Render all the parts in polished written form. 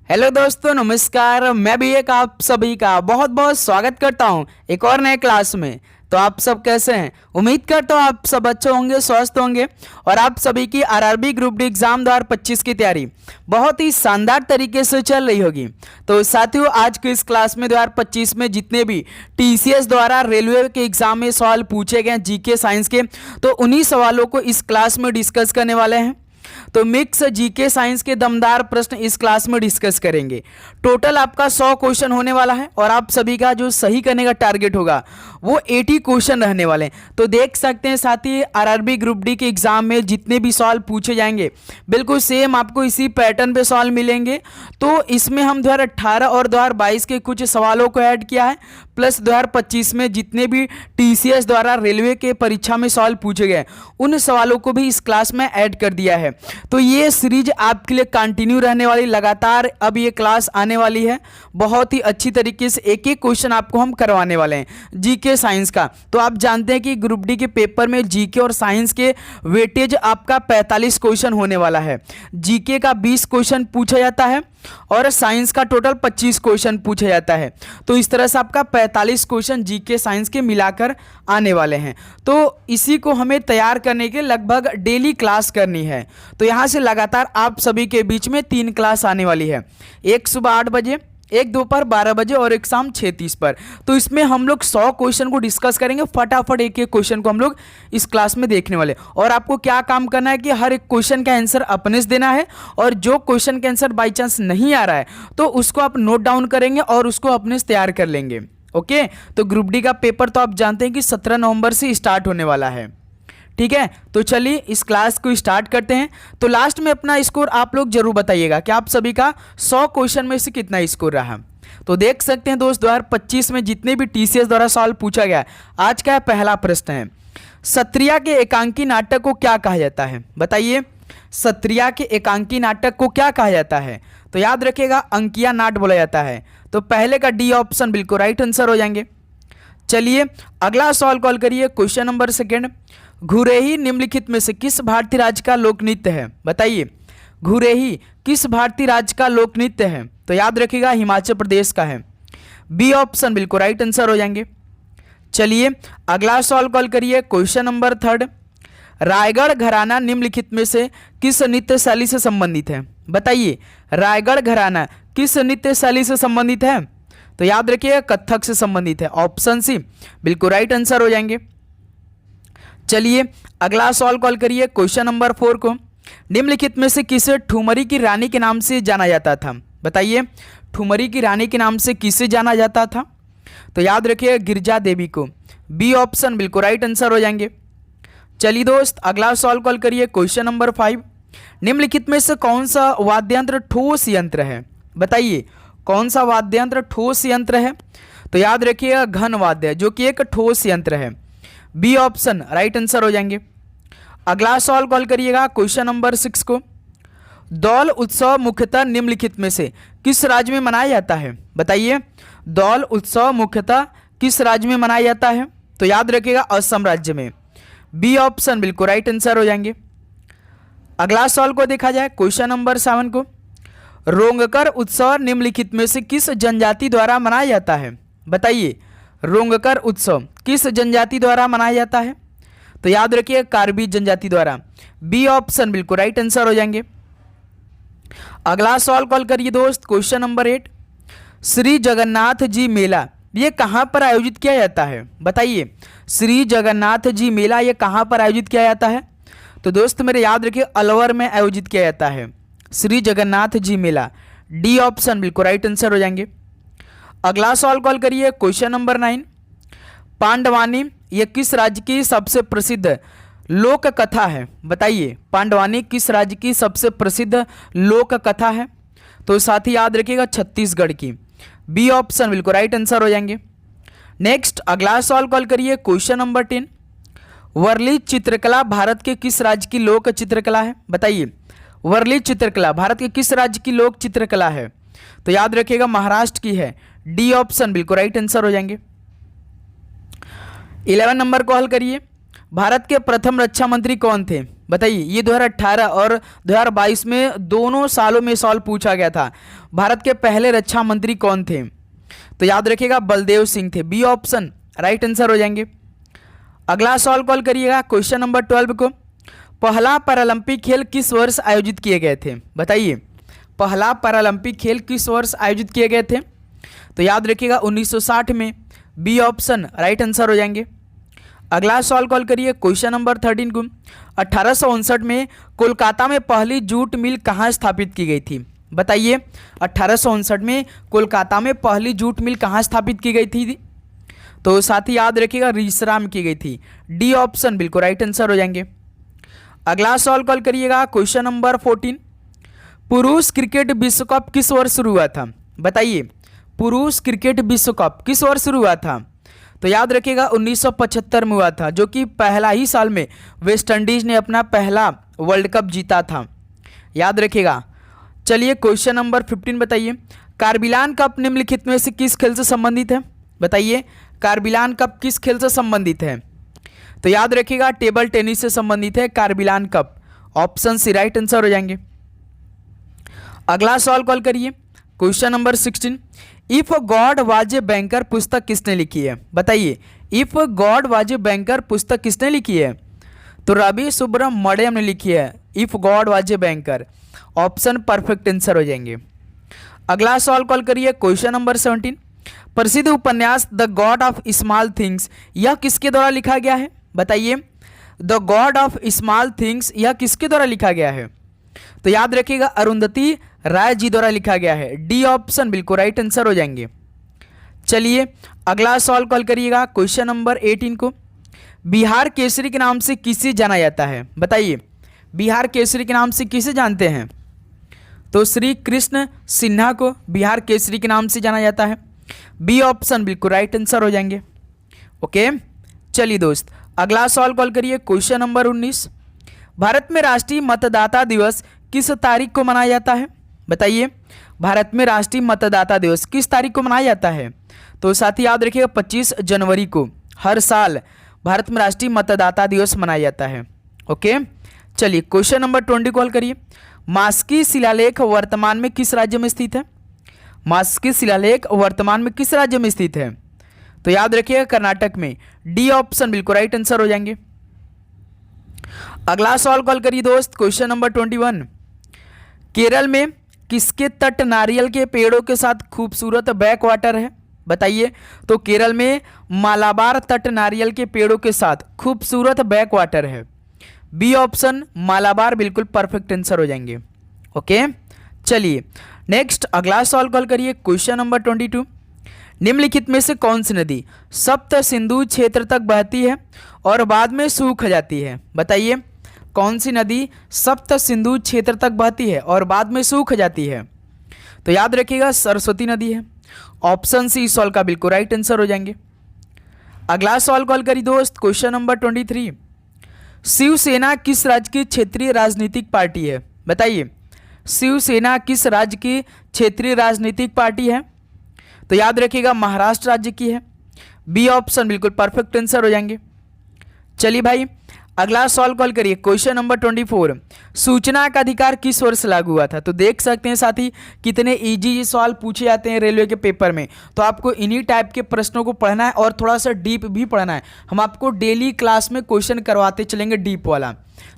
Hello दोस्तों, नमस्कार। मैं भी एक आप सभी का बहुत बहुत स्वागत करता हूं एक और नए क्लास में। तो आप सब कैसे हैं? उम्मीद करता हूं आप सब अच्छे होंगे, स्वस्थ होंगे और आप सभी की आरआरबी ग्रुप डी एग्जाम 2025 की तैयारी बहुत ही शानदार तरीके से चल रही होगी। तो साथियों, आज के इस क्लास में 2025 में जितने भी टीसीएस द्वारा रेलवे के एग्जाम में सवाल पूछे गए जीके साइंस के, तो उन्हीं सवालों को इस क्लास में डिस्कस करने वाले हैं। तो मिक्स जीके साइंस के दमदार प्रश्न इस क्लास में डिस्कस करेंगे। टोटल आपका 100 क्वेश्चन होने वाला है और आप सभी का जो सही करने का टारगेट होगा वो 80 क्वेश्चन रहने वाले हैं। तो देख सकते हैं साथी, आरआरबी ग्रुप डी के एग्जाम में जितने भी सवाल पूछे जाएंगे बिल्कुल सेम आपको इसी पैटर्न पे सवाल मिलेंगे। तो इसमें हम 2018 और 2022 के कुछ सवालों को ऐड किया है, प्लस 2025 में जितने भी टीसीएस द्वारा रेलवे के परीक्षा में सवाल पूछे गए उन सवालों को भी इस क्लास में ऐड कर दिया है। तो ये सीरीज आपके लिए कंटिन्यू रहने वाली, लगातार अब ये क्लास आने वाली है। बहुत ही अच्छी तरीके से एक एक क्वेश्चन आपको हम करवाने वाले हैं जीके साइंस का। तो आप जानते हैं कि ग्रुप डी के पेपर में जीके और साइंस के वेटेज आपका 45 क्वेश्चन होने वाला है। जीके का 20 क्वेश्चन पूछा जाता है और साइंस का टोटल 25 क्वेश्चन पूछा जाता है। तो इस तरह से आपका 45 क्वेश्चन जीके साइंस के मिलाकर आने वाले हैं। तो इसी को हमें तैयार करने के लगभग डेली क्लास करनी है। तो यहाँ से लगातार आप सभी के बीच में 3 क्लास आने वाली है, एक सुबह 8 बजे, एक दोपहर 12 बजे और एक शाम 6:30 पर। तो इसमें हम लोग 100 क्वेश्चन को डिस्कस करेंगे। फटाफट एक एक क्वेश्चन को हम लोग इस क्लास में देखने वाले। और आपको क्या काम करना है कि हर एक क्वेश्चन का आंसर अपने से देना है, और जो क्वेश्चन का आंसर बाई चांस नहीं आ रहा है तो उसको आप नोट डाउन करेंगे और उसको अपने से तैयार कर लेंगे। ओके, तो ग्रुप डी का पेपर तो आप जानते हैं कि 17 नवंबर से स्टार्ट होने वाला है। ठीक है, तो चलिए इस क्लास को स्टार्ट करते हैं। तो लास्ट में अपना स्कोर आप लोग जरूर बताइएगा कि आप सभी का 100 क्वेश्चन में से कितना स्कोर रहा। तो देख सकते हैं दोस्त, 2025 में जितने भी टीसीएस द्वारा सवाल पूछा गया, आज का पहला प्रश्न है, सत्रिया के एकांकी नाटक को क्या कहा जाता है? बताइए, सत्रिया के एकांकी नाटक को क्या कहा जाता है? तो याद रखिएगा, अंकिया नाट बोला जाता है। तो पहले का डी ऑप्शन बिल्कुल राइट आंसर हो जाएंगे। चलिए अगला सवाल कॉल करिए, क्वेश्चन नंबर 2। घुरेही निम्नलिखित में से किस भारतीय राज्य का लोक नृत्य है? बताइए, घुरेही किस भारतीय राज्य का लोक नृत्य है? तो याद रखिएगा, हिमाचल प्रदेश का है। बी ऑप्शन बिल्कुल राइट आंसर हो जाएंगे। चलिए अगला सवाल कॉल करिए, क्वेश्चन नंबर 3। रायगढ़ घराना निम्नलिखित में से किस नृत्य शैली से संबंधित है? बताइए, रायगढ़ घराना किस नृत्य शैली से संबंधित है? तो याद रखिए, कथक से संबंधित है। ऑप्शन सी बिल्कुल राइट आंसर हो जाएंगे। चलिए अगला सवाल कॉल करिए, क्वेश्चन नंबर 4 को, निम्नलिखित में से किसे ठुमरी की रानी के नाम से जाना जाता था? बताइए, ठुमरी की रानी के नाम से किसे जाना जाता था? तो याद रखिए, गिरजा देवी को। बी ऑप्शन बिल्कुल राइट आंसर हो जाएंगे। चलिए दोस्त अगला सवाल कॉल करिए, क्वेश्चन नंबर 5। निम्नलिखित में से कौन सा वाद्ययंत्र ठोस यंत्र है? बताइए, कौन सा वाद्ययंत्र ठोस यंत्र है? तो याद रखिएगा, घन वाद्य, जो कि एक ठोस यंत्र है। बी ऑप्शन राइट आंसर हो जाएंगे। अगला सवाल कॉल करिएगा, क्वेश्चन नंबर 6 को, दौल उत्सव मुख्यतः निम्नलिखित में से किस राज्य में मनाया जाता है? बताइए, दौल उत्सव मुख्यतः किस राज्य में मनाया जाता है? तो याद रखिएगा, असम राज्य में। बी ऑप्शन बिल्कुल राइट आंसर हो जाएंगे। अगला सवाल को देखा जाए, क्वेश्चन नंबर 7 को, रोंगकर उत्सव निम्नलिखित में से किस जनजाति द्वारा मनाया जाता है? बताइए, रोंगकर उत्सव किस जनजाति द्वारा मनाया जाता है? तो याद रखिए, कार्बी जनजाति द्वारा। बी ऑप्शन बिल्कुल राइट आंसर हो जाएंगे। अगला सवाल कॉल करिए दोस्त, क्वेश्चन नंबर 8। श्री जगन्नाथ जी मेला ये कहां पर आयोजित किया जाता है? बताइए, श्री जगन्नाथ जी मेला ये कहां पर आयोजित किया जाता है? तो दोस्त मेरे याद रखिए, अलवर में आयोजित किया जाता है श्री जगन्नाथ जी मेला। डी ऑप्शन बिल्कुल राइट आंसर हो जाएंगे। अगला सवाल कॉल करिए, क्वेश्चन नंबर 9। पांडवानी ये किस राज्य की सबसे प्रसिद्ध लोक कथा है? बताइए, पांडवानी किस राज्य की सबसे प्रसिद्ध लोक कथा है? तो साथ ही याद रखिएगा, छत्तीसगढ़ की। बी ऑप्शन बिल्कुल राइट आंसर हो जाएंगे। नेक्स्ट अगला सवाल कॉल करिए, क्वेश्चन नंबर 10। वर्ली चित्रकला भारत के किस राज्य की लोक चित्रकला है? बताइए, वर्ली चित्रकला भारत के किस राज्य की लोक चित्रकला है? तो याद रखिएगा, महाराष्ट्र की है। डी ऑप्शन बिल्कुल राइट आंसर हो जाएंगे। 11 नंबर को हल करिए, भारत के प्रथम रक्षा मंत्री कौन थे? बताइए, ये 2018 और 2022 में दोनों सालों में सवाल पूछा गया था। भारत के पहले रक्षा मंत्री कौन थे? तो याद रखिएगा बलदेव सिंह थे। बी ऑप्शन राइट आंसर हो जाएंगे। अगला सवाल कॉल करिएगा क्वेश्चन नंबर 12 को। पहला पैरालंपिक खेल किस वर्ष आयोजित किए गए थे? बताइए, पहला पैरालंपिक खेल किस वर्ष आयोजित किए गए थे? तो याद रखिएगा 1960 में। बी ऑप्शन राइट आंसर हो जाएंगे। अगला सवाल कॉल करिए क्वेश्चन नंबर 13 को। 1859 में कोलकाता में पहली जूट मिल कहाँ स्थापित की गई थी? बताइए, 1859 में कोलकाता में पहली जूट मिल कहाँ स्थापित की गई थी? तो साथ ही याद रखिएगा रीसरा में की गई थी। डी ऑप्शन बिल्कुल राइट आंसर हो जाएंगे। अगला सवाल कॉल करिएगा क्वेश्चन नंबर 14। पुरुष क्रिकेट विश्व कप किस वर्ष शुरू हुआ था? बताइए, पुरुष क्रिकेट विश्व कप किस वर्ष शुरू हुआ था? तो याद रखिएगा 1975 में हुआ था, जो कि पहला ही साल में वेस्ट इंडीज ने अपना पहला वर्ल्ड कप जीता था। याद रखिएगा। चलिए क्वेश्चन नंबर 15 बताइए, कार्बिलान कप निम्नलिखित में से किस खेल से संबंधित है? बताइए, कार्बिलान कप किस खेल से संबंधित है? तो याद रखिएगा टेबल टेनिस से संबंधित है Corbillon cup. Option C right answer हो जाएंगे। अगला सवाल कॉल करिए question number 16। If God was a banker पुस्तक किसने लिखी है? बताइए, if God was a banker पुस्तक किसने लिखी है? तो रवि सुब्रमण्यम ने लिखी है if God was a banker. Option perfect answer हो जाएंगे। अगला सवाल कॉल करिए क्वेश्चन नंबर 17। प्रसिद्ध उपन्यास the God of small things यह किसके द्वारा लिखा गया है? बताइए, the God of small things यह किसके द्वारा लिखा गया है? तो याद रखिएगा अरुंधति राय जी द्वारा लिखा गया है। डी ऑप्शन बिल्कुल राइट आंसर हो जाएंगे। चलिए अगला सवाल कॉल करिएगा क्वेश्चन नंबर 18 को। बिहार केसरी के नाम से किसे जाना जाता है? बताइए, बिहार केसरी के नाम से किसे जानते हैं? तो श्री कृष्ण सिन्हा को बिहार केसरी के नाम से जाना जाता है। बी ऑप्शन बिल्कुल राइट आंसर हो जाएंगे। ओके, चलिए दोस्त अगला सवाल कॉल करिए क्वेश्चन नंबर 19। भारत में राष्ट्रीय मतदाता दिवस किस तारीख को मनाया जाता है? बताइए, भारत में राष्ट्रीय मतदाता दिवस किस तारीख को मनाया जाता है? तो साथ ही याद रखिएगा 25 जनवरी को हर साल भारत में राष्ट्रीय मतदाता दिवस मनाया जाता है। ओके, चलिए क्वेश्चन नंबर 20 कॉल करिए। मास्की शिलालेख वर्तमान में किस राज्य में स्थित है? मास्की शिलालेख वर्तमान में किस राज्य में स्थित है? तो याद रखिएगा कर्नाटक में। डी ऑप्शन बिल्कुल राइट आंसर हो जाएंगे। अगला सवाल कॉल करिए दोस्त क्वेश्चन नंबर 21। केरल में किसके तट नारियल के पेड़ों के साथ खूबसूरत बैक वाटर है? बताइए, तो केरल में मालाबार तट नारियल के पेड़ों के साथ खूबसूरत बैक वाटर है। बी ऑप्शन मालाबार बिल्कुल परफेक्ट आंसर हो जाएंगे। ओके, चलिए नेक्स्ट अगला सवाल कॉल करिए क्वेश्चन नंबर 22। निम्नलिखित में से कौन सी नदी सप्त सिंधु क्षेत्र तक बहती है और बाद में सूख जाती है? बताइए, कौन सी नदी सप्त सिंधु क्षेत्र तक बहती है और बाद में सूख जाती है? तो याद रखिएगा सरस्वती नदी है। ऑप्शन सी सवाल का बिल्कुल राइट आंसर हो जाएंगे। अगला सवाल कॉल करिए दोस्त क्वेश्चन नंबर 23। शिवसेना किस राज्य की क्षेत्रीय राजनीतिक पार्टी है? बताइए, शिवसेना किस राज्य की क्षेत्रीय राजनीतिक पार्टी है? तो याद रखिएगा महाराष्ट्र राज्य की है। बी ऑप्शन बिल्कुल परफेक्ट आंसर हो जाएंगे। चलिए भाई अगला सवाल कॉल करिए क्वेश्चन नंबर 24। सूचना का अधिकार किस वर्ष लागू हुआ था? तो देख सकते हैं साथी कितने इजी सवाल पूछे जाते हैं रेलवे के पेपर में। तो आपको इन्हीं टाइप के प्रश्नों को पढ़ना है और थोड़ा सा डीप भी पढ़ना है। हम आपको डेली क्लास में क्वेश्चन करवाते चलेंगे डीप वाला,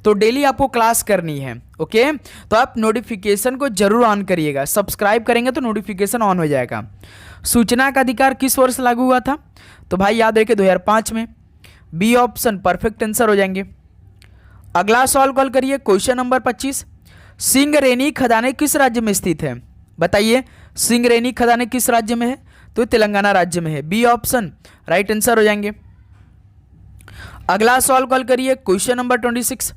तो डेली आपको क्लास करनी है। ओके, तो आप नोटिफिकेशन को जरूर ऑन करिएगा। सब्सक्राइब करेंगे तो नोटिफिकेशन ऑन हो जाएगा। सूचना का अधिकार किस वर्ष लागू हुआ था? तो भाई याद रखिए 2005 में। बी ऑप्शन परफेक्ट आंसर हो जाएंगे। अगला सवाल कॉल करिए क्वेश्चन नंबर 25। सिंगरेनी खदानें किस राज्य में स्थित है? बताइए, सिंगरेनी खदानें किस राज्य में है? तो तेलंगाना राज्य में है। बी ऑप्शन राइट आंसर हो जाएंगे। अगला सवाल कॉल करिए क्वेश्चन नंबर 26।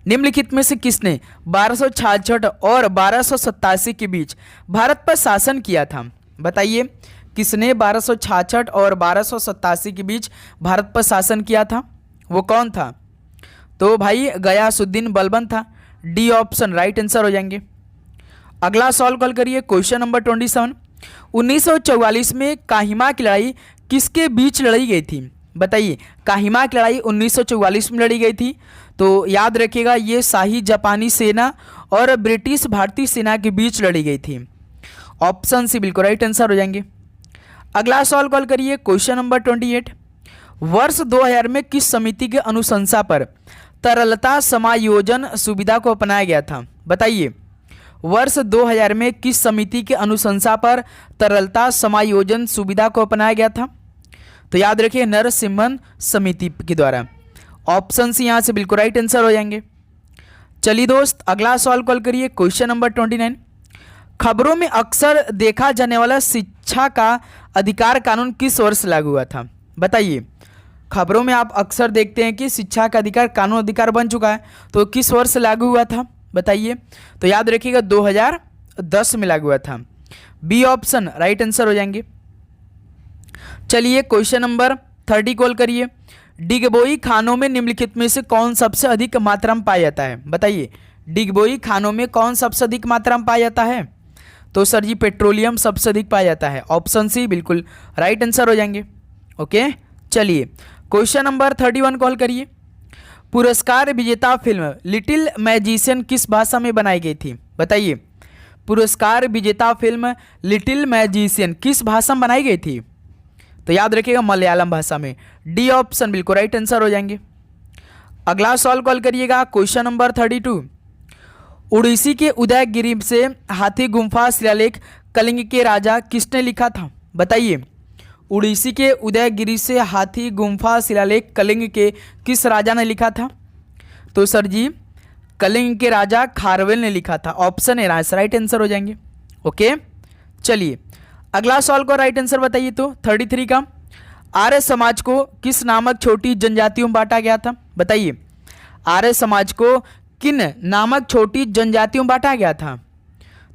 निम्नलिखित में से किसने 1266 और 1287 के बीच भारत पर शासन किया था? बताइए, किसने 1266 और 1287 के बीच भारत पर शासन किया था? वो कौन था? तो भाई गयासुद्दीन बलबन था। डी ऑप्शन राइट आंसर हो जाएंगे। अगला सवाल कॉल करिए क्वेश्चन नंबर 27। 1944 में कोहिमा की लड़ाई किसके बीच लड़ी गई थी? बताइए। कोहिमा की लड़ाई 1944 में लड़ी गई थी। तो याद रखिएगा ये शाही जापानी सेना और ब्रिटिश भारतीय सेना के बीच लड़ी गई थी। ऑप्शन सी बिल्कुल राइट आंसर हो जाएंगे। अगला सवाल कॉल करिए क्वेश्चन नंबर 28। वर्ष 2000 में किस समिति के अनुशंसा पर तरलता समायोजन सुविधा को अपनाया गया था? बताइए। वर्ष 2000 में किस समिति के अनुशंसा पर तरलता समायोजन सुविधा को अपनाया गया था? तो याद रखिए नरसिम्हन समिति के द्वारा। ऑप्शन सी यहाँ से बिल्कुल राइट आंसर हो जाएंगे। चलिए दोस्त अगला सवाल कॉल करिए क्वेश्चन नंबर 29। खबरों में अक्सर देखा जाने वाला शिक्षा का अधिकार कानून किस वर्ष लागू हुआ था? बताइए। खबरों में आप अक्सर देखते हैं कि शिक्षा का अधिकार कानून अधिकार बन चुका है, तो किस वर्ष लागू हुआ था? बताइए। तो याद रखिएगा 2010 में लागू हुआ था। बी ऑप्शन राइट आंसर हो जाएंगे। चलिए क्वेश्चन नंबर 30 कॉल करिए। डिगबोई खानों में निम्नलिखित में से कौन सबसे अधिक मात्रा में पाया जाता है? बताइए। डिगबोई खानों में कौन सबसे अधिक मात्रा में पाया जाता है? तो सर जी पेट्रोलियम सबसे अधिक पाया जाता है। ऑप्शन सी बिल्कुल राइट आंसर हो जाएंगे। ओके चलिए क्वेश्चन नंबर 31 कॉल करिए। पुरस्कार विजेता फिल्म लिटिल मैजिशियन किस भाषा में बनाई गई थी? बताइए। पुरस्कार विजेता फिल्म लिटिल मैजिशियन किस भाषा में बनाई गई थी? तो याद रखिएगा मलयालम भाषा में। डी ऑप्शन बिल्कुल राइट आंसर हो जाएंगे। अगला सवाल कॉल करिएगा क्वेश्चन नंबर 32। उड़ीसी के उदयगिरी से हाथी गुम्फा शिलालेख कलिंग के राजा किसने लिखा था? बताइए। उड़ीसी के उदयगिरी से हाथी गुम्फा शिलालेख कलिंग के किस राजा ने लिखा था? तो सर जी कलिंग के राजा खारवेल ने लिखा था। ऑप्शन ए राइट आंसर हो जाएंगे। ओके चलिए अगला सवाल को राइट आंसर बताइए। तो 33 का आर्य समाज को किस नामक छोटी जनजातियों में बांटा गया था? बताइए। आर्य समाज को किन नामक छोटी जनजातियों में बांटा गया था?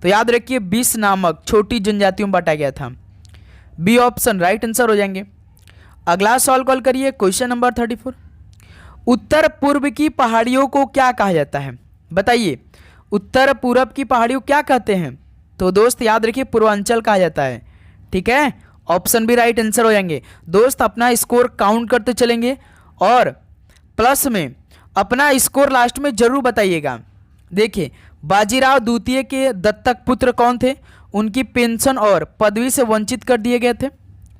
तो याद रखिए 20 नामक छोटी जनजातियों में बांटा गया था। बी ऑप्शन राइट आंसर हो जाएंगे। अगला सवाल कॉल करिए क्वेश्चन नंबर 34। उत्तर पूर्व की पहाड़ियों को क्या कहा जाता है? बताइए। उत्तर पूर्व की पहाड़ियों क्या कहते हैं? तो दोस्त याद रखिए पूर्वांचल कहा जाता है। ठीक है ऑप्शन भी राइट आंसर हो जाएंगे। दोस्त अपना स्कोर काउंट करते चलेंगे और प्लस में अपना स्कोर लास्ट में जरूर बताइएगा। देखिए बाजीराव द्वितीय के दत्तक पुत्र कौन थे? उनकी पेंशन और पदवी से वंचित कर दिए गए थे।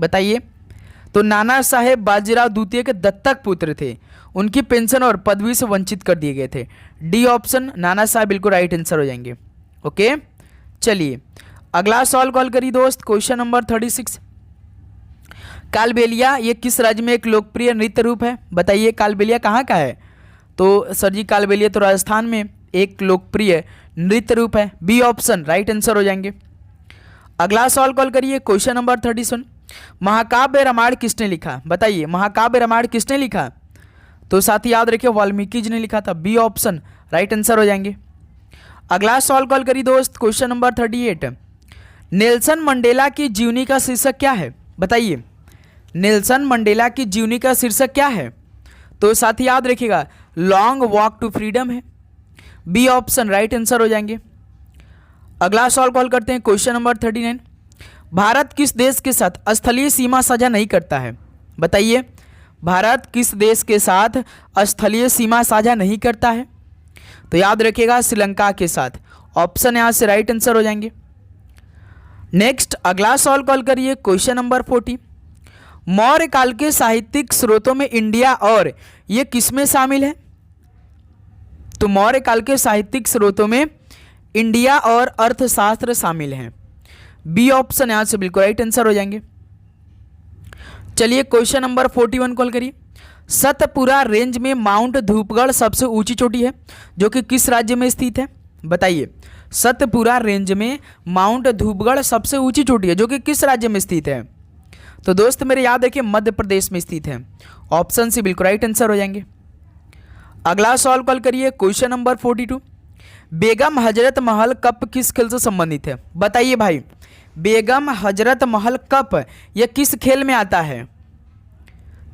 बताइए। तो नाना साहेब बाजीराव द्वितीय के दत्तक पुत्र थे, उनकी पेंशन और पदवी से वंचित कर दिए गए थे। डी ऑप्शन नाना साहेब बिल्कुल राइट आंसर हो जाएंगे। ओके चलिए अगला सवाल कॉल करिए दोस्त क्वेश्चन नंबर 36। कालबेलिया ये किस राज्य में एक लोकप्रिय नृत्य रूप है? बताइए। कालबेलिया कहाँ का है? तो सर जी कालबेलिया तो राजस्थान में एक लोकप्रिय नृत्य रूप है। बी ऑप्शन राइट आंसर हो जाएंगे। अगला सवाल कॉल करिए क्वेश्चन नंबर 37। महाकाव्य रामायण किसने लिखा? बताइए। महाकाव्य रामायण किसने लिखा? तो साथ ही याद रखिए वाल्मीकि जी ने लिखा था। बी ऑप्शन राइट आंसर हो जाएंगे। अगला सवाल कॉल करिए दोस्त क्वेश्चन नंबर 38। नेल्सन मंडेला की जीवनी का शीर्षक क्या है? बताइए। नेल्सन मंडेला की जीवनी का शीर्षक क्या है? तो साथ ही याद रखिएगा लॉन्ग वॉक टू फ्रीडम है। बी ऑप्शन राइट आंसर हो जाएंगे। अगला सवाल कॉल करते हैं क्वेश्चन नंबर 39। भारत किस देश के साथ स्थलीय सीमा साझा नहीं करता है? बताइए। भारत किस देश के साथ स्थलीय सीमा साझा नहीं करता है? तो याद रखिएगा श्रीलंका के साथ। ऑप्शन यहां से राइट आंसर हो जाएंगे। नेक्स्ट अगला सवाल कॉल करिए क्वेश्चन नंबर 40। मौर्य काल के साहित्यिक स्रोतों में इंडिया और ये किसमें शामिल है? तो मौर्य काल के साहित्यिक स्रोतों में इंडिया और अर्थशास्त्र शामिल हैं। बी ऑप्शन यहां से बिल्कुल राइट आंसर हो जाएंगे। चलिए क्वेश्चन नंबर 41 कॉल करिए। सतपुरा रेंज में माउंट धूपगढ़ सबसे ऊंची चोटी है जो कि किस राज्य में स्थित है? बताइए। सतपुरा रेंज में माउंट धूपगढ़ सबसे ऊंची चोटी है जो कि किस राज्य में स्थित है? तो दोस्त मेरे याद रखिए मध्य प्रदेश में स्थित है। ऑप्शन सी बिल्कुल राइट आंसर हो जाएंगे। अगला सवाल कॉल करिए question number 42। Begum Hazrat Mahal cup किस खेल से संबंधित है? बताइए भाई। बेगम हजरत महल कप यह किस खेल में आता है?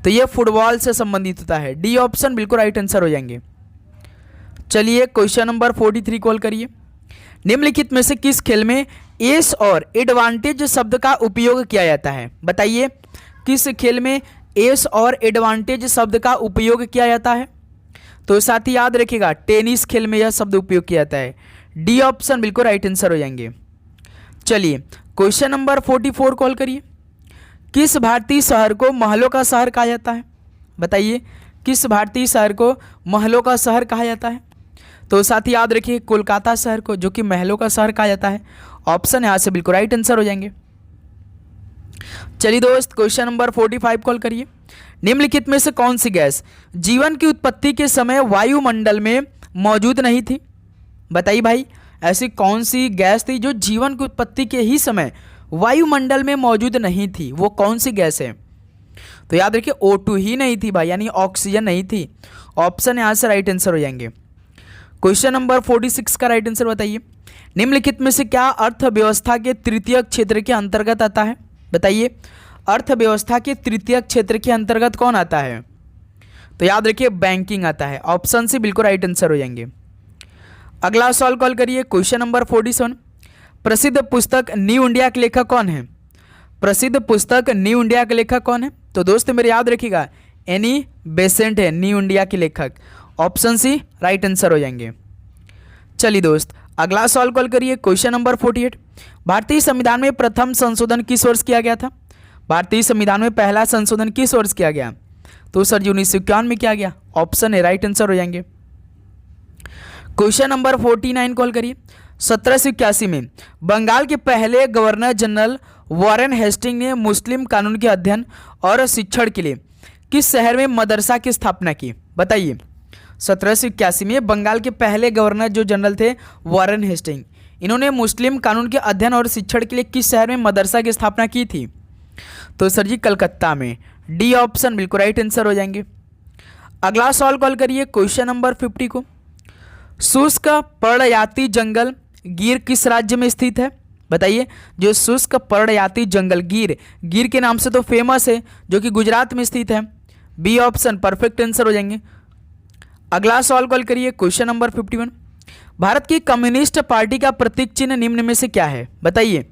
तो यह फुटबॉल से संबंधित होता है। डी ऑप्शन बिल्कुल राइट आंसर हो जाएंगे। चलिए क्वेश्चन नंबर 43 कॉल करिए। निम्नलिखित में से किस खेल में एस और एडवांटेज शब्द का उपयोग किया जाता है? बताइए। किस खेल में एस और एडवांटेज शब्द का उपयोग किया जाता है? तो साथ ही याद रखिएगा टेनिस खेल में यह शब्द उपयोग किया जाता है। डी ऑप्शन बिल्कुल राइट आंसर हो जाएंगे। चलिए क्वेश्चन नंबर 44 कॉल करिए। किस भारतीय शहर को महलों का शहर कहा जाता है? बताइए किस भारतीय शहर को महलों का शहर कहा जाता है? तो साथ ही याद रखिए कोलकाता शहर को, जो कि महलों का शहर कहा जाता है। ऑप्शन यहाँ से बिल्कुल राइट आंसर हो जाएंगे। चलिए दोस्त क्वेश्चन नंबर 45 कॉल करिए। निम्नलिखित में से कौन सी गैस जीवन की उत्पत्ति के समय वायुमंडल में मौजूद नहीं थी? बताइए भाई ऐसी कौन सी गैस थी जो जीवन की उत्पत्ति के ही समय वायुमंडल में मौजूद नहीं थी? वो कौन सी गैस है? तो याद रखिए O2 ही नहीं थी भाई, यानी ऑक्सीजन नहीं थी। ऑप्शन यहाँ से राइट आंसर हो जाएंगे। क्वेश्चन नंबर 46 का राइट आंसर बताइए। निम्नलिखित में से क्या अर्थव्यवस्था के तृतीय क्षेत्र के अंतर्गत आता है? बताइए अर्थव्यवस्था के तृतीय क्षेत्र के अंतर्गत कौन आता है? तो याद रखिए बैंकिंग आता है। ऑप्शन सी बिल्कुल राइट आंसर हो जाएंगे। अगला सवाल कॉल करिए। Question number 47। प्रसिद्ध पुस्तक न्यू इंडिया के लेखक कौन है? प्रसिद्ध पुस्तक न्यू इंडिया के लेखक कौन है? तो दोस्त मेरे याद रखिएगा एनी बेसेंट है न्यू इंडिया के लेखक। ऑप्शन सी राइट आंसर हो जाएंगे। चलिए दोस्त अगला सवाल कॉल करिए। Question number 48। भारतीय संविधान में प्रथम संशोधन किस वर्ष किया गया था? भारतीय संविधान में पहला संशोधन किस वर्ष किया गया? तो सर जी 1951 में किया गया। ऑप्शन है राइट आंसर हो जाएंगे। क्वेश्चन नंबर 49 कॉल करिए। 1781 में बंगाल के पहले गवर्नर जनरल वॉरेन हेस्टिंग ने मुस्लिम कानून के अध्ययन और शिक्षण के लिए किस शहर में मदरसा की स्थापना की? बताइए 1781 में बंगाल के पहले गवर्नर जो जनरल थे वॉरेन हेस्टिंग, इन्होंने मुस्लिम कानून के अध्ययन और शिक्षण के लिए किस शहर में मदरसा की स्थापना की थी? तो सर जी कलकत्ता में। डी ऑप्शन बिल्कुल राइट आंसर हो जाएंगे। अगला सवाल कॉल करिए। क्वेश्चन नंबर 50 को। शुष्क पर्णयाती जंगल गिर किस राज्य में स्थित है? बताइए जो शुष्क पर्णयाती जंगल गिर के नाम से तो फेमस है, जो कि गुजरात में स्थित है। बी ऑप्शन परफेक्ट आंसर हो जाएंगे। अगला सवाल कॉल करिए। Question number 51। भारत की कम्युनिस्ट पार्टी का प्रतीक चिन्ह निम्न में से क्या है? बताइए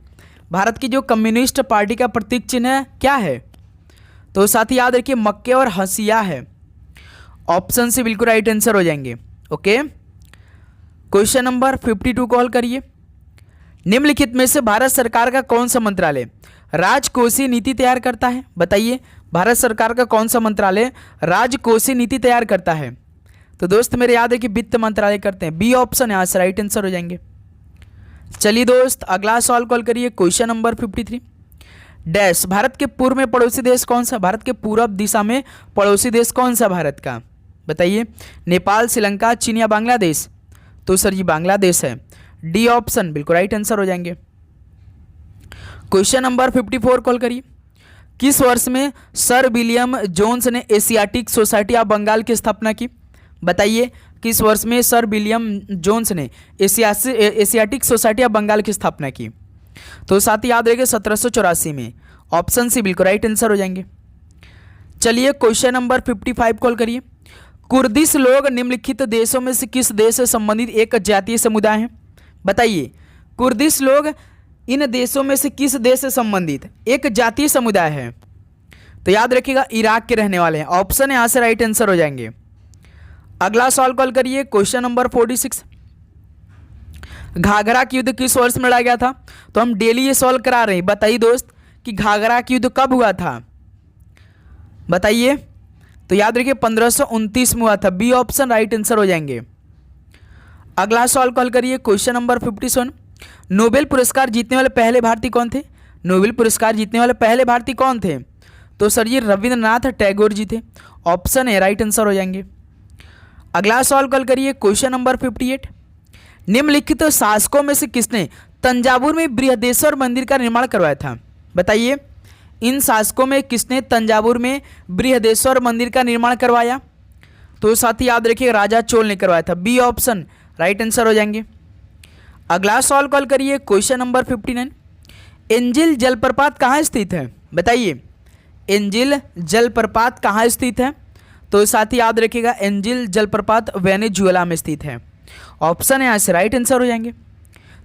भारत की जो कम्युनिस्ट पार्टी का प्रतीक चिन्ह है क्या है? तो साथ ही याद रखिए मक्के और हंसिया है। ऑप्शन से बिल्कुल राइट आंसर हो जाएंगे। ओके क्वेश्चन नंबर 52 कॉल करिए। निम्नलिखित में से भारत सरकार का कौन सा मंत्रालय राजकोषीय नीति तैयार करता है? बताइए भारत सरकार का कौन सा मंत्रालय राजकोषीय नीति तैयार करता है? तो दोस्त मेरे याद है कि वित्त मंत्रालय करते हैं। बी ऑप्शन यहाँ से राइट आंसर हो जाएंगे। चलिए दोस्त अगला सवाल कॉल करिए। Question number 53। डैश भारत के पूर्व में पड़ोसी देश कौन सा? भारत के पूर्व दिशा में पड़ोसी देश कौन सा भारत का? बताइए नेपाल, श्रीलंका, चीन या बांग्लादेश? तो सर जी बांग्लादेश है। डी ऑप्शन बिल्कुल राइट आंसर हो जाएंगे। क्वेश्चन नंबर 54 कॉल करिए। किस वर्ष में सर विलियम जोन्स ने एशियाटिक सोसाइटी ऑफ बंगाल की स्थापना की? बताइए किस वर्ष में सर विलियम जोन्स ने एशियाटिक सोसाइटी ऑफ बंगाल की स्थापना की? तो साथ ही याद रखिए 1784 में। ऑप्शन सी बिल्कुल राइट आंसर हो जाएंगे। चलिए क्वेश्चन नंबर 55 कॉल करिए। कुर्दिश लोग निम्नलिखित देशों में से किस देश से संबंधित एक जातीय समुदाय है? बताइए कुर्दिश लोग इन देशों में से किस देश से संबंधित एक जातीय समुदाय है? तो याद रखिएगा इराक के रहने वाले हैं। ऑप्शन यहाँ से राइट आंसर हो जाएंगे। अगला सवाल कॉल करिए। Question number 46। घाघरा की युद्ध किस वर्ष में लड़ा गया था? तो हम डेली ये सवाल करा रहे हैं। बताइए दोस्त कि घाघरा की युद्ध कब हुआ था? बताइए तो याद रखिए 1529 में हुआ था। बी ऑप्शन राइट आंसर हो जाएंगे। अगला सवाल कॉल करिए। Question number 57। नोबेल पुरस्कार जीतने वाले पहले भारतीय कौन थे? नोबेल पुरस्कार जीतने वाले पहले भारतीय कौन थे? तो सर ये रविंद्रनाथ टैगोर जी थे। ऑप्शन ए राइट आंसर हो जाएंगे। अगला सवाल कॉल करिए। Question number 58। निम्नलिखित शासकों में से किसने तंजावुर में बृहदेश्वर मंदिर का निर्माण करवाया था? बताइए इन शासकों में किसने तंजावुर में बृहदेश्वर मंदिर का निर्माण करवाया? तो साथ ही याद रखिए राजा चोल ने करवाया था। बी ऑप्शन राइट आंसर हो जाएंगे। अगला सवाल कॉल करिए। Question number 59। एंजिल जलप्रपात कहाँ स्थित है? बताइए एंजिल जलप्रपात कहाँ स्थित है? तो साथ ही याद रखिएगा एंजिल जलप्रपात वेनेजुएला में स्थित है। ऑप्शन यहाँ से राइट आंसर हो जाएंगे।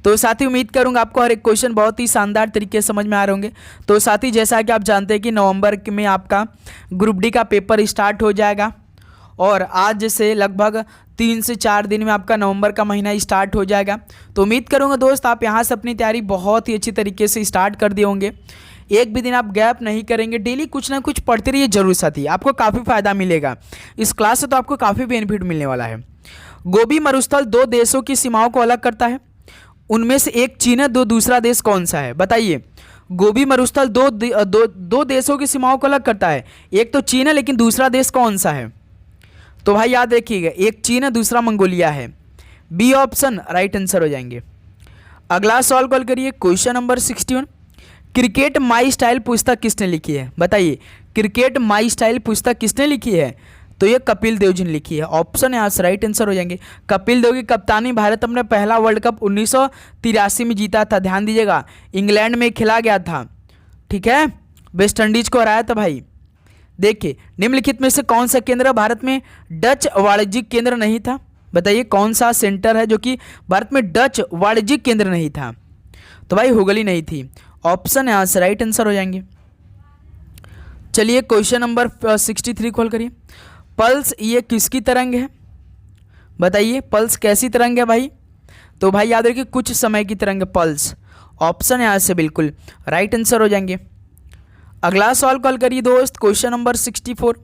तो साथी उम्मीद करूंगा आपको हर एक क्वेश्चन बहुत ही शानदार तरीके से समझ में आ रहे होंगे। तो साथी जैसा कि आप जानते हैं कि नवंबर में आपका ग्रुप डी का पेपर स्टार्ट हो जाएगा और आज से लगभग 3 से 4 दिन में आपका नवंबर का महीना स्टार्ट हो जाएगा। तो उम्मीद करूंगा दोस्त आप यहाँ से अपनी तैयारी बहुत ही अच्छी तरीके से स्टार्ट कर दिए होंगे। एक भी दिन आप गैप नहीं करेंगे, डेली कुछ ना कुछ पढ़ते रहिए जरूर साथी, आपको काफ़ी फायदा मिलेगा इस क्लास से। तो आपको काफ़ी बेनिफिट मिलने वाला है। गोबी मरुस्थल 2 देशों की सीमाओं को अलग करता है, उनमें से एक चीन है, दूसरा देश कौन सा है? बताइए। गोबी मरुस्थल दो देशों की सीमाओं को अलग करता है, एक तो चीन है लेकिन दूसरा देश कौन सा है? तो भाई याद रखिएगा, एक चीन है दूसरा मंगोलिया है। बी ऑप्शन राइट आंसर हो जाएंगे। अगला सवाल कॉल करिए, question number 61। Cricket my style पुस्तक किसने लिखी है? बताइए, क्रिकेट माई स्टाइल पुस्तक किसने लिखी है? तो ये कपिल देव जी ने लिखी है। ऑप्शन यहाँ से राइट आंसर हो जाएंगे। कपिल देव की कप्तानी भारत अपने पहला वर्ल्ड कप 1983 में जीता था। ध्यान दीजिएगा, इंग्लैंड में खेला गया था, ठीक है, वेस्ट इंडीज को हराया था भाई। देखिए, निम्नलिखित में से कौन सा केंद्र भारत में डच वाणिज्यिक केंद्र नहीं था? बताइए कौन सा सेंटर है जो कि भारत में डच वाणिज्यिक केंद्र नहीं था? तो भाई हुगली नहीं थी। ऑप्शन यहाँ से राइट आंसर हो जाएंगे। चलिए क्वेश्चन नंबर 63 कॉल करिए। पल्स ये किसकी तरंग है? बताइए पल्स कैसी तरंग है भाई? तो भाई याद रखिए कुछ समय की तरंग पल्स। ऑप्शन यहाँ से बिल्कुल राइट आंसर हो जाएंगे। अगला सवाल कॉल करिए दोस्त, क्वेश्चन नंबर 64।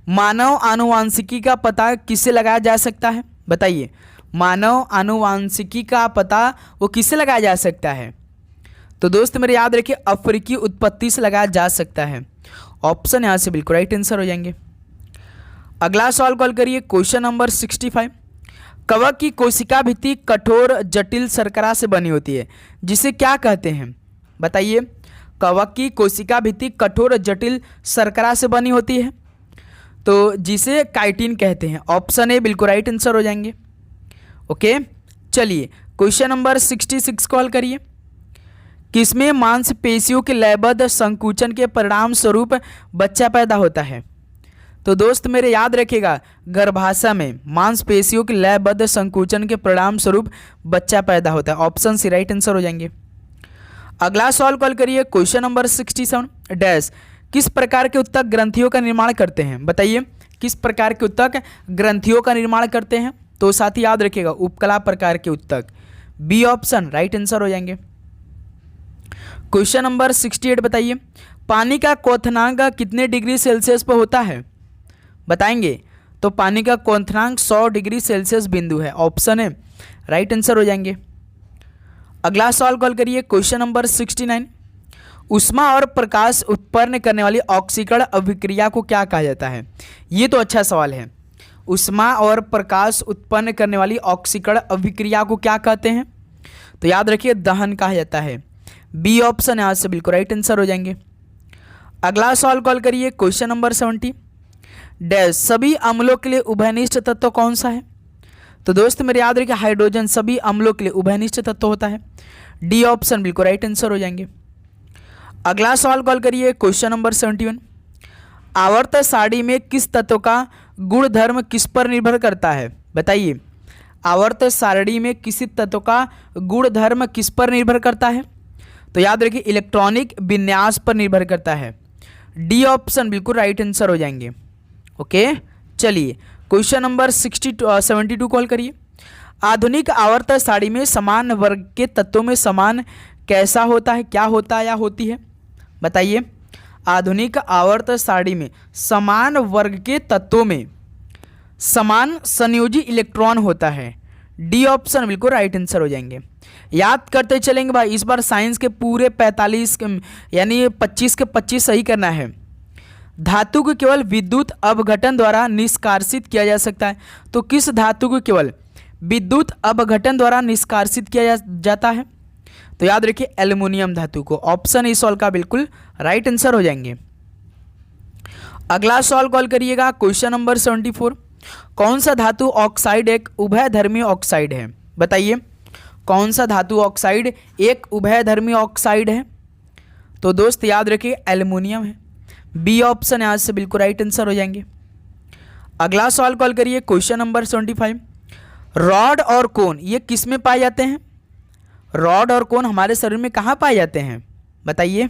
मानव आनुवांशिकी का पता किससे लगाया जा सकता है? बताइए, मानव आनुवांशिकी का पता वो किससे लगाया जा सकता है? तो दोस्त मेरे याद रखिए अफ्रीकी उत्पत्ति से लगाया जा सकता है। ऑप्शन यहाँ से बिल्कुल राइट आंसर हो जाएंगे। अगला सवाल कॉल करिए, क्वेश्चन नंबर 65। कवक की कोशिका भित्ति कठोर जटिल शर्करा से बनी होती है, जिसे क्या कहते हैं? बताइए, कवक की कोशिका भित्ति कठोर जटिल शर्करा से बनी होती है, तो जिसे काइटिन कहते हैं। ऑप्शन ए बिल्कुल राइट आंसर हो जाएंगे। ओके, चलिए क्वेश्चन नंबर 66 कॉल करिए। किसमें मांसपेशियों के लयबद्ध संकुचन के परिणाम स्वरूप बच्चा पैदा होता है? तो दोस्त मेरे याद रखिएगा, गर्भाशय में मांसपेशियों के लयबद्ध संकुचन के परिणाम स्वरूप बच्चा पैदा होता है। ऑप्शन सी राइट आंसर हो जाएंगे। अगला सवाल कॉल करिए, क्वेश्चन नंबर 67। डैश किस प्रकार के उत्तक ग्रंथियों का निर्माण करते हैं? बताइए, किस प्रकार के उत्तक ग्रंथियों का निर्माण करते हैं? तो साथ ही याद रखिएगा उपकला प्रकार के उत्तक। बी ऑप्शन राइट आंसर हो जाएंगे। क्वेश्चन नंबर 68 बताइए, पानी का क्वथनांक कितने डिग्री सेल्सियस पर होता है? बताएंगे, तो पानी का क्वथनांक 100 डिग्री सेल्सियस बिंदु है। ऑप्शन है राइट आंसर हो जाएंगे। अगला सवाल कॉल करिए, क्वेश्चन नंबर 69। ऊष्मा और प्रकाश उत्पन्न करने वाली ऑक्सीकरण अभिक्रिया को क्या कहा जाता है? ये तो अच्छा सवाल है। ऊष्मा और प्रकाश उत्पन्न करने वाली ऑक्सीकरण अभिक्रिया को क्या कहते हैं? तो याद रखिए दहन कहा जाता है। बी ऑप्शन यहाँ से बिल्कुल राइट आंसर हो जाएंगे। अगला सवाल कॉल करिए, क्वेश्चन नंबर 70। डैश सभी अम्लों के लिए उभयनिष्ठ तत्व कौन सा है? तो दोस्त मेरे याद रखिए हाइड्रोजन सभी अम्लों के लिए उभयनिष्ठ तत्व होता है। डी ऑप्शन बिल्कुल राइट आंसर हो जाएंगे। अगला सवाल कॉल करिए, क्वेश्चन नंबर 71। आवर्त सारणी में किस तत्व का गुणधर्म किस पर निर्भर करता है? बताइए, आवर्त सारणी में किसी तत्व का गुणधर्म किस पर निर्भर करता है? तो याद रखिए इलेक्ट्रॉनिक विन्यास पर निर्भर करता है। डी ऑप्शन बिल्कुल राइट आंसर हो जाएंगे। ओके, चलिए क्वेश्चन नंबर 72 कॉल करिए। आधुनिक आवर्त सारणी में समान वर्ग के तत्वों में समान कैसा होता है, क्या होता है या होती है? बताइए, आधुनिक आवर्त सारणी में समान वर्ग के तत्वों में समान संयोजी इलेक्ट्रॉन होता है। डी ऑप्शन बिल्कुल राइट आंसर हो जाएंगे। याद करते चलेंगे भाई, इस बार साइंस के पूरे 45 यानी 25 के 25 सही करना है। धातु को केवल विद्युत अपघटन द्वारा निष्कासित किया जा सकता है, तो किस धातु को केवल विद्युत अपघटन द्वारा निष्कासित किया जाता है? तो याद रखिए एल्युमिनियम धातु को। ऑप्शन इस सवाल का बिल्कुल राइट आंसर हो जाएंगे। अगला सवाल कॉल करिएगा, क्वेश्चन नंबर 74। कौन सा धातु ऑक्साइड एक उभयधर्मी ऑक्साइड है? बताइए, कौन सा धातु ऑक्साइड एक उभयधर्मी ऑक्साइड है? तो दोस्त याद रखिए एल्युमिनियम है। बी ऑप्शन यहाँ से बिल्कुल राइट आंसर हो जाएंगे। अगला सवाल कॉल करिए, क्वेश्चन नंबर 75। रॉड और कोन ये किस में पाए जाते हैं? रॉड और कोन हमारे शरीर में कहाँ पाए जाते हैं बताइए?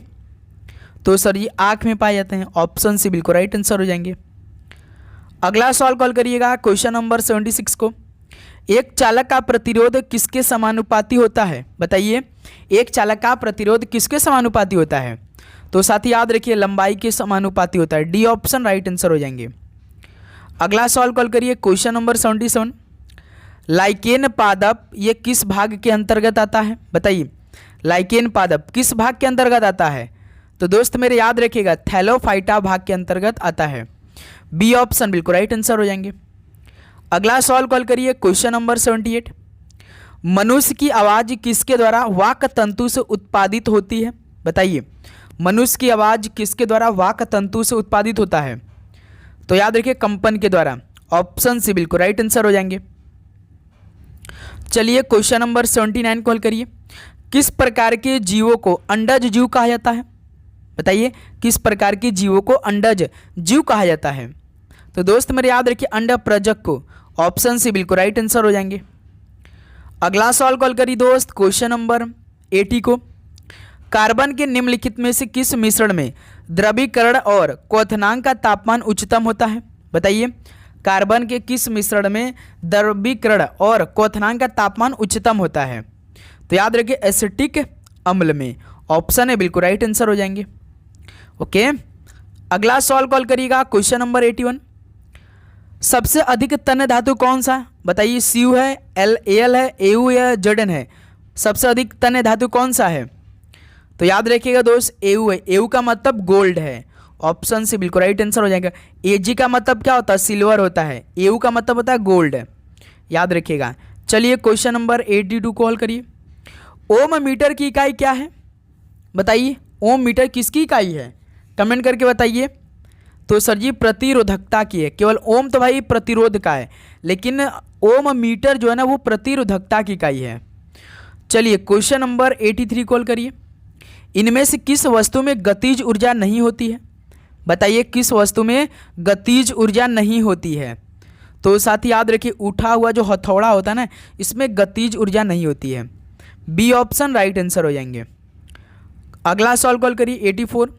तो सर ये आँख में पाए जाते हैं। ऑप्शन सी बिल्कुल राइट आंसर हो जाएंगे। अगला सवाल कॉल करिएगा क्वेश्चन नंबर 76 को। एक चालक का प्रतिरोध किसके समानुपाती होता है बताइए? एक चालक का प्रतिरोध किसके समानुपाती होता है? तो साथ ही याद रखिए लंबाई के समानुपाती होता है। डी ऑप्शन राइट आंसर हो जाएंगे। अगला सवाल कॉल करिए क्वेश्चन नंबर 77। लाइकेन पादप ये किस भाग के अंतर्गत आता है बताइए? लाइकेन पादप किस भाग के अंतर्गत आता है? तो दोस्त मेरे याद रखिएगा थैलोफाइटा भाग के अंतर्गत आता है। बी ऑप्शन बिल्कुल राइट आंसर हो जाएंगे। अगला सवाल कॉल करिए क्वेश्चन नंबर 78। मनुष्य की आवाज़ किसके द्वारा वाक तंतु से उत्पादित होती है बताइए? मनुष्य की आवाज़ किसके द्वारा वाक तंतु से उत्पादित होता है? तो याद रखिए कंपन के द्वारा। ऑप्शन सी बिल्कुल राइट आंसर हो जाएंगे। चलिए क्वेश्चन नंबर 79 कॉल करिए। किस प्रकार के जीवों को अंडज जीव कहा जाता है बताइए? किस प्रकार के जीवों को अंडज जीव कहा जाता है? तो दोस्त मेरे याद रखिए अंड प्रजक को। ऑप्शन सी बिल्कुल राइट आंसर हो जाएंगे। अगला सवाल कॉल करिए दोस्त क्वेश्चन नंबर 80 को। कार्बन के निम्नलिखित में से किस मिश्रण में द्रवीकरण और क्वथनांक का तापमान उच्चतम होता है बताइए? कार्बन के किस मिश्रण में द्रवीकरण और क्वथनांक का तापमान उच्चतम होता है? तो याद रखिए एसिटिक अम्ल में। ऑप्शन है बिल्कुल राइट आंसर हो जाएंगे। ओके, अगला सवाल कॉल करिएगा क्वेश्चन नंबर 81। सबसे अधिक तन्य धातु कौन सा बताइए? सीयू है, एल है, एयू या जर्डन है? सबसे अधिक तन्य धातु कौन सा है? तो याद रखिएगा दोस्त एयू है। एयू का मतलब गोल्ड है। ऑप्शन से बिल्कुल राइट आंसर हो जाएगा। एजी का मतलब क्या होता है? सिल्वर होता है। एयू का मतलब होता है गोल्ड, याद रखिएगा। चलिए क्वेश्चन नंबर 82 कॉल करिए। ओम मीटर की इकाई क्या है बताइए? ओम मीटर किसकी इकाई है? कमेंट करके बताइए। तो सर जी प्रतिरोधकता की है। केवल ओम तो भाई प्रतिरोध का है, लेकिन ओम मीटर जो है ना वो प्रतिरोधकता की इकाई है। चलिए क्वेश्चन नंबर 83 कॉल करिए। इनमें से किस वस्तु में गतिज ऊर्जा नहीं होती है बताइए? किस वस्तु में गतिज ऊर्जा नहीं होती है? तो साथ ही याद रखिए उठा हुआ जो हथौड़ा होता है ना, इसमें गतिज ऊर्जा नहीं होती है। बी ऑप्शन राइट आंसर हो जाएंगे। अगला सवाल कॉल करिए 84।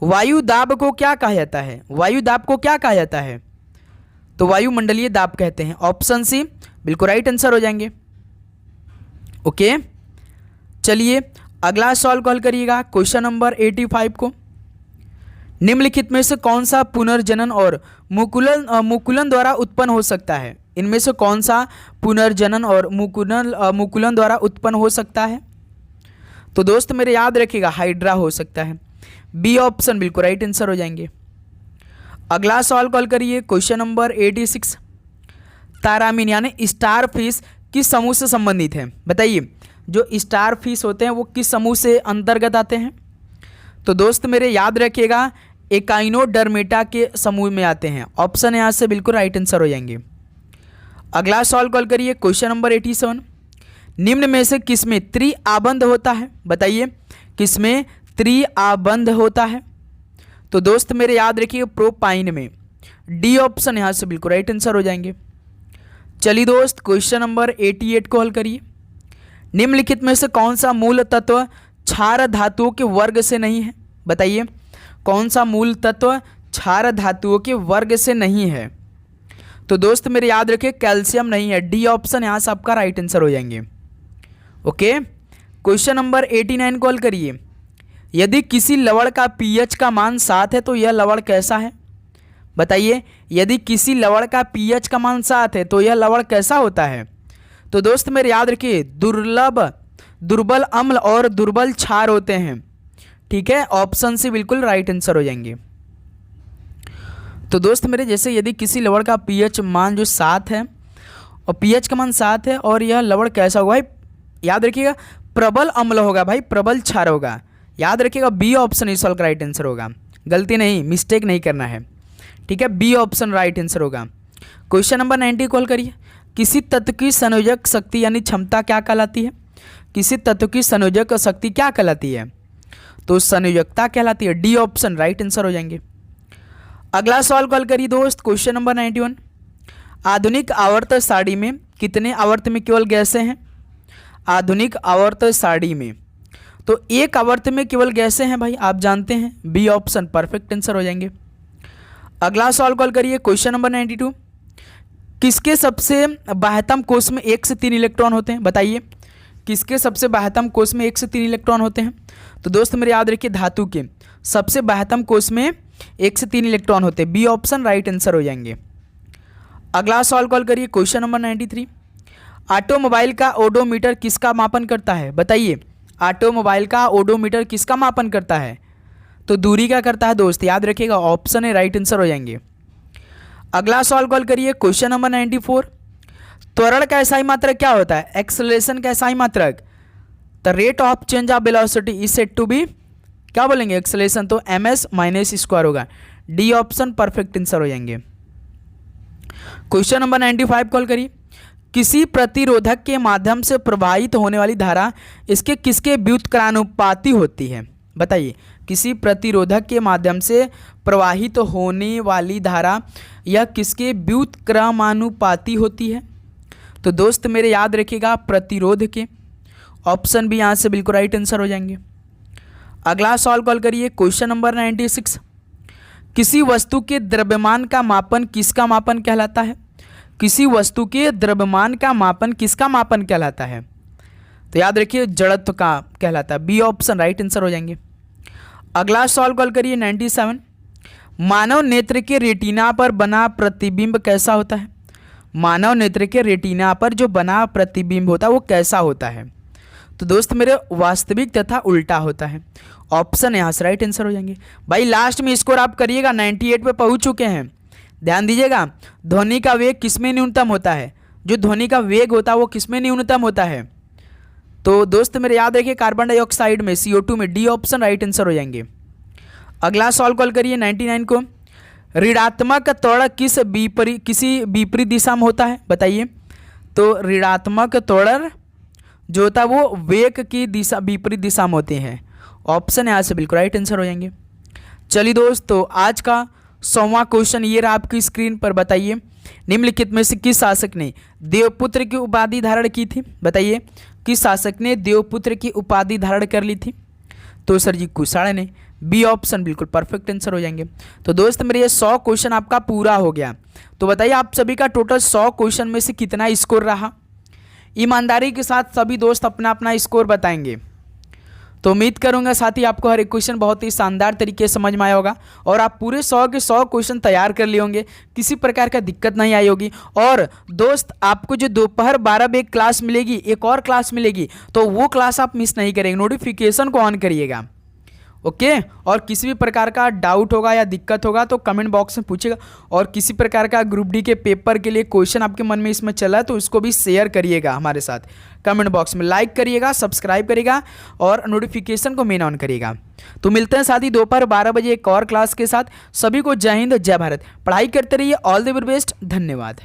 वायु दाब को क्या कहा जाता है? वायु दाब को क्या कहा जाता है? तो वायुमंडलीय दाब कहते हैं। ऑप्शन सी बिल्कुल राइट आंसर हो जाएंगे। ओके, चलिए अगला सवाल कॉल करिएगा क्वेश्चन नंबर 85 को। निम्नलिखित में से कौन सा पुनर्जनन और मुकुलन द्वारा उत्पन्न हो सकता है? इनमें से कौन सा पुनर्जनन और मुकुलन द्वारा उत्पन्न हो सकता है? तो दोस्त मेरे याद रखिएगा हाइड्रा हो सकता है। बी ऑप्शन बिल्कुल राइट आंसर हो जाएंगे। अगला सवाल कॉल करिए क्वेश्चन नंबर 86। तारामीन यानी स्टार फिश किस समूह से संबंधित है बताइए? जो स्टार फिश होते हैं वो किस समूह से अंतर्गत आते हैं? तो दोस्त मेरे याद रखिएगा एकाइनोडर्मेटा के समूह में आते हैं। ऑप्शन यहाँ से बिल्कुल राइट आंसर हो जाएंगे। अगला सवाल कॉल करिए क्वेश्चन नंबर 87। निम्न में से किसमें त्रिआबंध होता है बताइए? किसमें त्रिआबंध होता है? तो दोस्त मेरे याद रखिए प्रोपाइन में। डी ऑप्शन यहाँ से बिल्कुल राइट आंसर हो जाएंगे। चलिए दोस्त क्वेश्चन नंबर 88 को हल करिए। निम्नलिखित में से कौन सा मूल तत्व क्षार धातुओं के वर्ग से नहीं है बताइए? कौन सा मूल तत्व क्षार धातुओं के वर्ग से नहीं है? तो दोस्त मेरे याद रखिए कैल्शियम नहीं है। डी ऑप्शन यहाँ से आपका राइट आंसर हो जाएंगे। ओके, क्वेश्चन नंबर 89 कॉल करिए। यदि किसी लवण का पीएच का मान 7 है तो यह लवण कैसा है बताइए? यदि किसी लवण का पीएच का मान 7 है तो यह लवण कैसा होता है? तो दोस्त मेरे याद रखिए दुर्बल अम्ल और दुर्बल क्षार होते हैं। ठीक है, ऑप्शन से बिल्कुल राइट आंसर हो जाएंगे। तो दोस्त मेरे जैसे यदि किसी लवण का पीएच मान जो 7 है और पीएच का मान 7 है और यह लवण कैसा होगा भाई? याद रखिएगा प्रबल अम्ल होगा भाई, प्रबल क्षार होगा। याद रखिएगा बी ऑप्शन इस सवाल का राइट आंसर होगा। गलती नहीं, मिस्टेक नहीं करना है। ठीक है, बी ऑप्शन राइट आंसर होगा। क्वेश्चन नंबर 90 कॉल करिए। किसी तत्व की संयोजक शक्ति यानी क्षमता क्या कहलाती है? किसी तत्व की संयोजक शक्ति क्या कहलाती है? तो संयोजकता कहलाती है। डी ऑप्शन राइट आंसर हो जाएंगे। अगला सवाल कॉल करिए दोस्त क्वेश्चन नंबर 91। आधुनिक आवर्त सारणी में कितने आवर्त में केवल गैसें हैं? आधुनिक आवर्त सारणी में? तो एक आवर्त में केवल गैसें हैं भाई, आप जानते हैं, बी ऑप्शन परफेक्ट आंसर हो जाएंगे। अगला सवाल कॉल करिए, क्वेश्चन नंबर 92। किसके सबसे बाह्यतम कोष में 1 से 3 इलेक्ट्रॉन होते हैं? बताइए, किसके सबसे बाह्यतम कोष में 1 से 3 इलेक्ट्रॉन होते हैं? तो दोस्त मेरे याद रखिए, धातु के सबसे बाह्यतम कोष में 1 से 3 इलेक्ट्रॉन होते हैं, बी ऑप्शन राइट आंसर हो जाएंगे। अगला सवाल कॉल करिए, क्वेश्चन नंबर 93। ऑटोमोबाइल का ओडोमीटर किसका मापन करता है? बताइए, ऑटोमोबाइल का ओडोमीटर किसका मापन करता है? तो दूरी का करता है दोस्त, याद रखिएगा, ऑप्शन है राइट आंसर हो जाएंगे। अगला सवाल कॉल करिए, क्वेश्चन नंबर 94। त्वरण का एसआई मात्रक क्या होता है? एक्सेलरेशन का एसआई मात्रक, the rate of change of velocity is said to be, क्या बोलेंगे, एक्सेलरेशन, तो ms माइनस स्क्वायर होगा, डी ऑप्शन परफेक्ट आंसर हो जाएंगे। क्वेश्चन नंबर 95 कॉल करिए, किसी प्रतिरोधक के माध्यम से प्रवाहित होने वाली धारा इसके किसके व्युत्क्रमानुपाती होती है? बताइए, किसी प्रतिरोधक के माध्यम से प्रवाहित होने वाली धारा यह किसके व्युत्क्रमानुपाती होती है? तो दोस्त मेरे याद रखिएगा, प्रतिरोध के, ऑप्शन भी यहाँ से बिल्कुल राइट आंसर हो जाएंगे। अगला सवाल कॉल करिए, क्वेश्चन नंबर 96। किसी वस्तु के द्रव्यमान का मापन किसका मापन कहलाता है? किसी वस्तु के द्रव्यमान का मापन किसका मापन कहलाता है? तो याद रखिए, जड़त्व का कहलाता है, बी ऑप्शन राइट आंसर हो जाएंगे। अगला सवाल कॉल करिए, 97। मानव नेत्र के रेटिना पर बना प्रतिबिंब कैसा होता है? मानव नेत्र के रेटिना पर जो बना प्रतिबिंब होता है वो कैसा होता है? तो दोस्त मेरे, वास्तविक तथा उल्टा होता है, ऑप्शन यहाँ से राइट आंसर हो जाएंगे। भाई लास्ट में स्कोर आप करिएगा, 98 पे पहुँच चुके हैं, ध्यान दीजिएगा। ध्वनि का वेग किसमें न्यूनतम होता है? जो ध्वनि का वेग होता है वो किसमें न्यूनतम होता है? तो दोस्त मेरे याद रखिए, कार्बन डाइऑक्साइड में, CO2 में, डी ऑप्शन राइट आंसर हो जाएंगे। अगला सवाल कॉल करिए, 99 को। ऋणात्मक त्वरण किसी विपरीत दिशा में होता है? बताइए, तो ऋणात्मक त्वरण जो होता है वो वेग की दिशा विपरीत दिशा में होते हैं, ऑप्शन यहाँ से बिल्कुल राइट आंसर हो जाएंगे। चलिए दोस्तों, आज का 100वां क्वेश्चन ये रहा आपकी स्क्रीन पर। बताइए, निम्नलिखित में से किस शासक ने देवपुत्र की उपाधि धारण की थी? बताइए, किस शासक ने देवपुत्र की उपाधि धारण कर ली थी? तो सर जी कुषाण ने, बी ऑप्शन बिल्कुल परफेक्ट आंसर हो जाएंगे। तो दोस्त मेरे, ये 100 क्वेश्चन आपका पूरा हो गया। तो बताइए, आप सभी का टोटल 100 क्वेश्चन में से कितना स्कोर रहा? ईमानदारी के साथ सभी दोस्त अपना अपना स्कोर बताएंगे। तो उम्मीद करूंगा साथी आपको हर एक क्वेश्चन बहुत ही शानदार तरीके से समझ में आया होगा और आप पूरे 100 के 100 क्वेश्चन तैयार कर लिए होंगे, किसी प्रकार का दिक्कत नहीं आई होगी। और दोस्त, आपको जो दोपहर 12 बजे क्लास मिलेगी, एक और क्लास मिलेगी, तो वो क्लास आप मिस नहीं करेंगे, नोटिफिकेशन को ऑन करिएगा, ओके। और किसी भी प्रकार का डाउट होगा या दिक्कत होगा तो कमेंट बॉक्स में पूछेगा। और किसी प्रकार का ग्रुप डी के पेपर के लिए क्वेश्चन आपके मन में इसमें चला है तो इसको भी शेयर करिएगा हमारे साथ, कमेंट बॉक्स में लाइक करिएगा, सब्सक्राइब करिएगा और नोटिफिकेशन को मेन ऑन करिएगा। तो मिलते हैं साथ ही दोपहर 12 बजे एक और क्लास के साथ। सभी को जय हिंद, जय भारत, पढ़ाई करते रहिए, ऑल द वेरी बेस्ट, धन्यवाद।